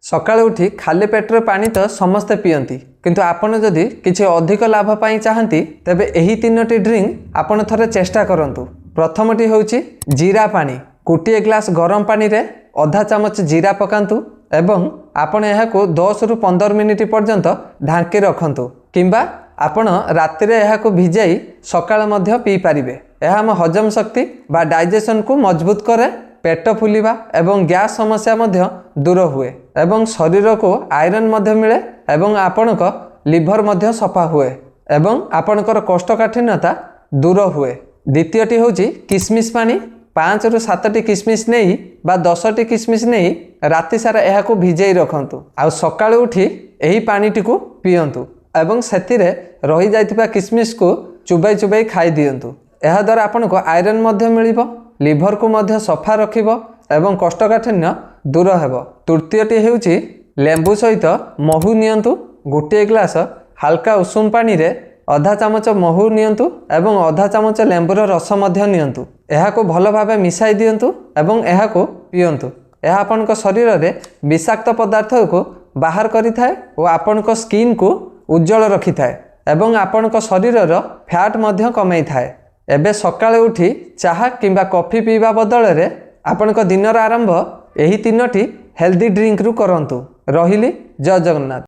सकाळु उठी खाली पेटर पानी तो समस्ते पियंती किंतु आपण जदि किछि अधिक लाभ पाई चाहंती तेबे एही तीनोटी ड्रिंक आपण थरे चेष्टा करंतु। प्रथमटी होउची जीरा पानी। गोटे ग्लास गरम पानी रे आधा चामच जीरा पकांतु एवं आपण एहाको 10 रु 15 मिनिट पर्यंत ढांकी रखंतु किंबा आपण राति रे एहाको भिजाई सकाळ मध्य पी पारिबे। एहा हम हजम शक्ति बा डाइजेशन को मजबूत करे, पेट फुलिबा एवं गैस समस्या मध्य दूर हुए एवं शरीर को आयरन मध्य मिले एवं आपणक लिभर मध्य सफा हुए एवं आपणकर कोष्ठकाठिन्यता दूर हुए। द्वितीयटी होची किसमिस पानी। 5 रु 7टी किसमिस नहीं बा 10टी किसमिस नहीं राति सारा एहाको भिजाई रखंतु आ सकाळु उठी एही पानीटी को पियंतु एवं सेतिरे रही जाइतिबा किसमिस को चुबाई चुबाई खाई दियंतु। एहा द्वारा आपनको आयरन मध्य मिलिबो, लिभर को मध्य सफा रखिबो एवं कोष्ठकाठिन्य दूर हेबो। तृतीयटी हेउची लेंबू सहित महू नियंतु। गोटे ग्लास हल्का उषुम पानी रे आधा चामच महू नियंतु एवं आधा चामच लेंबूर रस मध्य नियंतु। एहाको भल भाबे मिसाई दियंतु एवं एहाको पियंतु। एहा आपनक शरीर रे विषाक्त पदार्थ को बाहर करिथाय और आपनक स्किन को उज्जवल रखिथाय एवं आपनक शरीर रो फैट मध्य कमाई थाए। एबे सकाळे उठी चाहा किंबा कॉफी पीवा बदल रे आपनक दिनर आरंभ एही तीनोटी हेल्दी ड्रिंक रु करंतु। रहिली जय जगन्नाथ।